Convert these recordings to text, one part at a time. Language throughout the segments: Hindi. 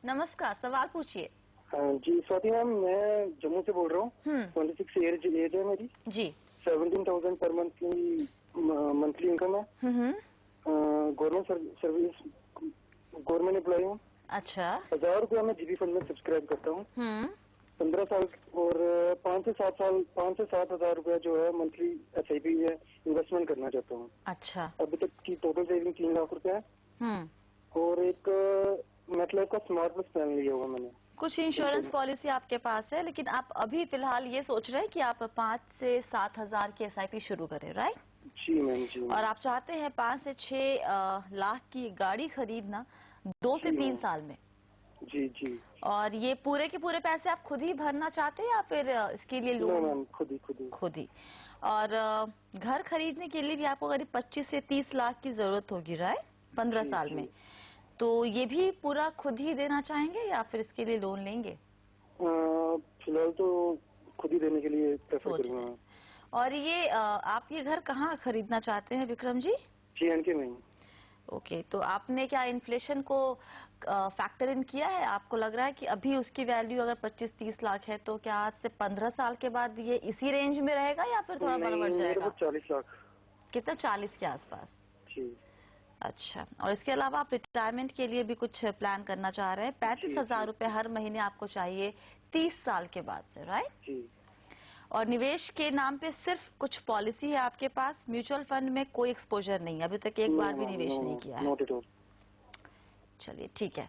नमस्कार, सवाल पूछिए। जी स्वाति मैम, मैं जम्मू से बोल रहा हूँ। 26 एज है मेरी जी। 17,000 पर मंथ की मंथली इनकम है। गवर्नमेंट सर्विस, गवर्नमेंट एम्प्लॉय हूँ। अच्छा। 1000 रुपया मैं जीबी फंड में सब्सक्राइब करता हूँ। 15 साल और 5 से 7 हजार रुपया जो है मंथली SIP है इन्वेस्टमेंट करना चाहता हूँ। अच्छा। अभी तक की टोटल सेविंग 3 लाख रुपया है। और एक MetLife का स्मार्ट प्लस प्लान लिया हुआ मैंने। कुछ इंश्योरेंस पॉलिसी आपके पास है, लेकिन आप अभी फिलहाल ये सोच रहे हैं कि आप 5 से 7 हजार की SIP शुरू करें, राइट? जी मैम, जी मैम। और आप चाहते हैं 5 से 6 लाख की गाड़ी खरीदना 2 से 3 साल में। जी जी। और ये पूरे के पूरे पैसे आप खुद ही भरना चाहते हैं या फिर इसके लिए लोन? मैम खुद ही। और घर खरीदने के लिए भी आपको करीब 25 से 30 लाख की जरूरत होगी, राइट? 15 साल में। तो ये भी पूरा खुद ही देना चाहेंगे या फिर इसके लिए लोन लेंगे? फिलहाल तो खुद ही देने के लिए प्रेफर करूंगा। और ये आप ये घर कहाँ खरीदना चाहते हैं विक्रम जी? JNK में। ओके, तो आपने क्या इन्फ्लेशन को फैक्टर इन किया है? आपको लग रहा है कि अभी उसकी वैल्यू अगर 25-30 लाख है तो क्या आज से 15 साल के बाद ये इसी रेंज में रहेगा या फिर थोड़ा बढ़ जाएगा? 40 लाख। कितना? 40 के आसपास। जी। अच्छा, और इसके अलावा आप रिटायरमेंट के लिए भी कुछ प्लान करना चाह रहे हैं? 35,000 रुपए हर महीने आपको चाहिए 30 साल के बाद से, राइट? जी। और निवेश के नाम पे सिर्फ कुछ पॉलिसी है आपके पास, म्यूचुअल फंड में कोई एक्सपोजर नहीं, अभी तक एक बार भी निवेश नहीं किया है। चलिए ठीक है।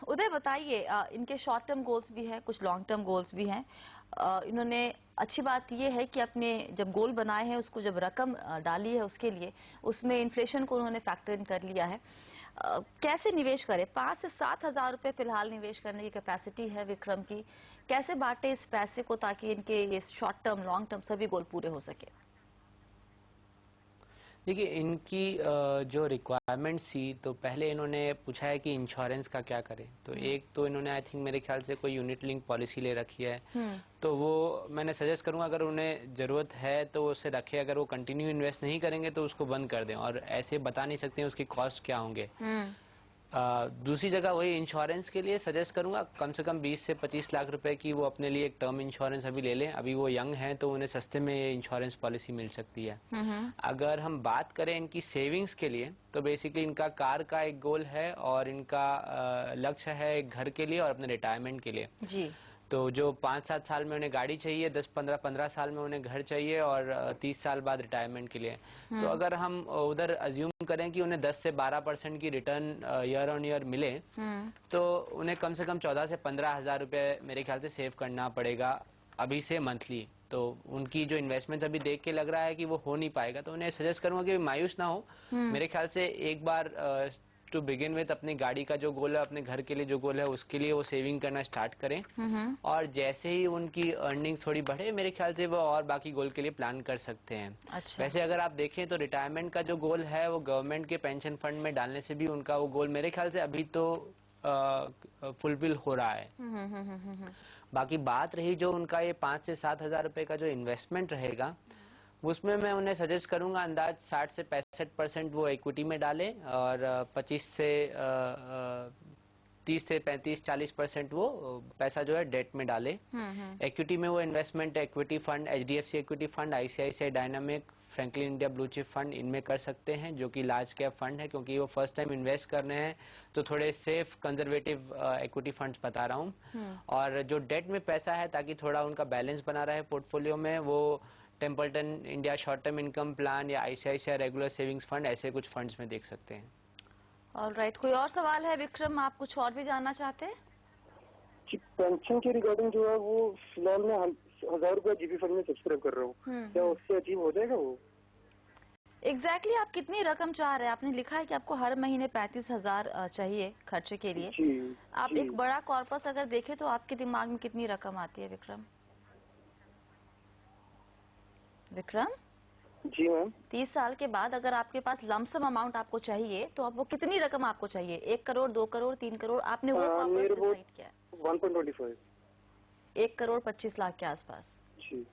उदय बताइए, इनके शॉर्ट टर्म गोल्स भी हैं, कुछ लॉन्ग टर्म गोल्स भी हैं। इन्होंने अच्छी बात यह है कि अपने जब गोल बनाए हैं उसको जब रकम डाली है उसके लिए, उसमें इन्फ्लेशन को उन्होंने फैक्टर इन कर लिया है। कैसे निवेश करें? 5 से 7 हजार रुपए फिलहाल निवेश करने की कैपेसिटी है विक्रम की। कैसे बांटे इस पैसे को ताकि इनके ये शॉर्ट टर्म लॉन्ग टर्म सभी गोल पूरे हो सके? देखिए, इनकी जो रिक्वायरमेंट्स थी, तो पहले इन्होंने पूछा है कि इंश्योरेंस का क्या करें। तो एक तो इन्होंने आई थिंक मेरे ख्याल से कोई यूनिट लिंक पॉलिसी ले रखी है। तो वो मैंने सजेस्ट करूंगा, अगर उन्हें जरूरत है तो वो उसे रखे। अगर वो कंटिन्यू इन्वेस्ट नहीं करेंगे तो उसको बंद कर दें, और ऐसे बता नहीं सकते हैं उसकी कॉस्ट क्या होंगे। दूसरी जगह वही इंश्योरेंस के लिए सजेस्ट करूंगा, कम से कम 20 से 25 लाख रुपए की वो अपने लिए एक टर्म इंश्योरेंस अभी ले लें। अभी वो यंग हैं तो उन्हें सस्ते में ये इंश्योरेंस पॉलिसी मिल सकती है। अगर हम बात करें इनकी सेविंग्स के लिए, तो बेसिकली इनका कार का एक गोल है और इनका लक्ष्य है एक घर के लिए और अपने रिटायरमेंट के लिए। जी। तो जो 5-7 साल में उन्हें गाड़ी चाहिए, 10-15 साल में उन्हें घर चाहिए, और 30 साल बाद रिटायरमेंट के लिए। तो अगर हम उधर अज्यूम करें कि उन्हें 10 से 12% की रिटर्न ईयर ऑन ईयर मिले, तो उन्हें कम से कम 14 से 15 हजार रुपए मेरे ख्याल से सेव करना पड़ेगा अभी से मंथली। तो उनकी जो इन्वेस्टमेंट अभी देख के लग रहा है कि वो हो नहीं पाएगा, तो उन्हें सजेस्ट करूंगा कि मायूस ना हो। मेरे ख्याल से एक बार टू बिगिन विद अपनी गाड़ी का जो गोल है, अपने घर के लिए जो गोल है, उसके लिए वो सेविंग करना स्टार्ट करें। और जैसे ही उनकी अर्निंग थोड़ी बढ़े, मेरे ख्याल से वो और बाकी गोल के लिए प्लान कर सकते हैं। अच्छा। वैसे अगर आप देखें तो रिटायरमेंट का जो गोल है वो गवर्नमेंट के पेंशन फंड में डालने से भी उनका वो गोल मेरे ख्याल से अभी तो फुलफिल हो रहा है। बाकी बात रही जो उनका ये 5 से 7 हजार रुपए का जो इन्वेस्टमेंट रहेगा, उसमें मैं उन्हें सजेस्ट करूंगा अंदाज 60 से 65% वो इक्विटी में डालें, और 25 से 30 से 35-40% वो पैसा जो है डेट में डाले। इक्विटी में वो investment equity fund, HDFC equity fund, ICICI dynamic, Franklin India blue chip fund, इनमें कर सकते हैं, जो कि लार्ज कैप फंड है। क्योंकि वो फर्स्ट टाइम इन्वेस्ट करने हैं तो थोड़े सेफ कंजर्वेटिव इक्विटी फंड्स बता रहा हूँ। और जो डेट में पैसा है, ताकि थोड़ा उनका बैलेंस बना रहे पोर्टफोलियो में, वो Templeton India short term income plan या ICICI रेगुलर सेविंग्स फंड, ऐसे कुछ फंड्स में देख सकते हैं। ऑलराइट, कोई और सवाल है विक्रम? आप कुछ और भी जानना चाहते हैं? पेंशन के रिगार्डिंग जो है वो फिलहाल मैं 1000 रुपया जीबी फंड में सब्सक्राइब कर रहा हूँ। क्या उससे अचीव हो जाएगा वो? एग्जैक्टली आप कितनी रकम चाह रहे हैं? आपने लिखा है कि आपको हर महीने 35,000 चाहिए खर्चे के लिए। आप एक बड़ा कॉर्पस अगर देखें तो आपके दिमाग में कितनी रकम आती है विक्रम? विक्रम जी मैम। 30 साल के बाद अगर आपके पास लमसम अमाउंट आपको चाहिए तो आप वो कितनी रकम आपको चाहिए? 1 करोड़, 2 करोड़, 3 करोड़? आपने वो कॉर्पस डिसाइड किया? 1.25। 1 करोड़ 25 लाख के आसपास। जी।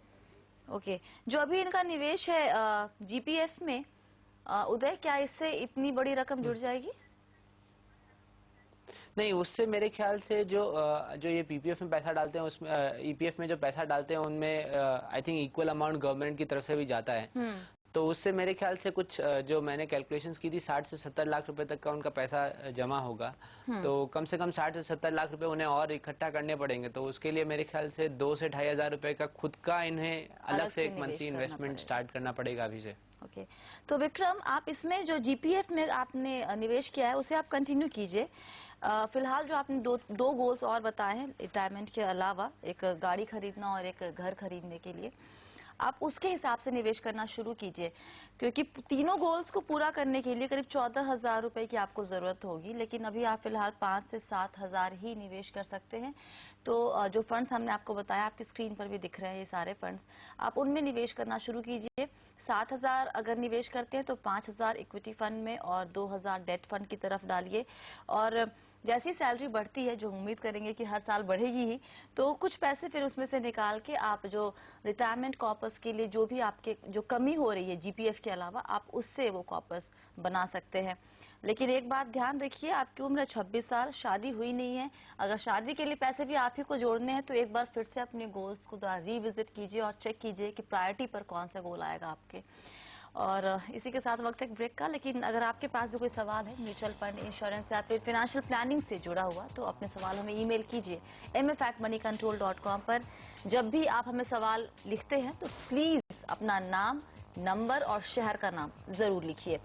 ओके, जो अभी इनका निवेश है GPF में, उदय, क्या इससे इतनी बड़ी रकम जुड़ जाएगी? नहीं, उससे मेरे ख्याल से जो ये पीपीएफ में पैसा डालते हैं, उसमें ईपीएफ में जो पैसा डालते हैं उनमें I think equal amount government की तरफ से भी जाता है। तो उससे मेरे ख्याल से कुछ जो मैंने कैलकुलेशंस की थी 60 से 70 लाख रुपए तक का उनका पैसा जमा होगा। तो कम से कम 60 से 70 लाख रुपए उन्हें और इकट्ठा करने पड़ेंगे। तो उसके लिए मेरे ख्याल से 2 से 2,500 रुपए का खुद का इन्हें अलग से एक मंथली इन्वेस्टमेंट स्टार्ट करना पड़ेगा अभी से। ओके, तो विक्रम, आप इसमें जो जीपीएफ में आपने निवेश किया है उसे आप कंटिन्यू कीजिए। फिलहाल जो आपने दो गोल्स और बताए हैं रिटायरमेंट के अलावा, एक गाड़ी खरीदना और एक घर खरीदने के लिए, आप उसके हिसाब से निवेश करना शुरू कीजिए, क्योंकि तीनों गोल्स को पूरा करने के लिए करीब 14,000 रुपए की आपको जरूरत होगी। लेकिन अभी आप फिलहाल 5 से 7,000 ही निवेश कर सकते हैं। तो जो फंड्स हमने आपको बताया, आपकी स्क्रीन पर भी दिख रहे हैं ये सारे फंड्स, आप उनमें निवेश करना शुरू कीजिए। 7,000 अगर निवेश करते हैं तो 5,000 इक्विटी फंड में और 2,000 डेट फंड की तरफ डालिए। और जैसी सैलरी बढ़ती है, जो उम्मीद करेंगे कि हर साल बढ़ेगी ही, तो कुछ पैसे फिर उसमें से निकाल के आप जो रिटायरमेंट कॉर्पस के लिए जो भी आपके जो कमी हो रही है जीपीएफ के अलावा, आप उससे वो कॉर्पस बना सकते हैं। लेकिन एक बात ध्यान रखिए, आपकी उम्र 26 साल, शादी हुई नहीं है। अगर शादी के लिए पैसे भी आप ही को जोड़ने हैं तो एक बार फिर से अपने गोल्स को रिविजिट कीजिए और चेक कीजिए कि प्रायोरिटी पर कौन सा गोल आएगा आपके। और इसी के साथ वक्त एक ब्रेक का। लेकिन अगर आपके पास भी कोई सवाल है म्यूचुअल फंड, इंश्योरेंस या फिर फाइनेंशियल प्लानिंग से जुड़ा हुआ, तो अपने सवाल हमें ईमेल कीजिए mf@moneycontrol.com पर। जब भी आप हमें सवाल लिखते हैं तो प्लीज अपना नाम, नंबर और शहर का नाम जरूर लिखिए।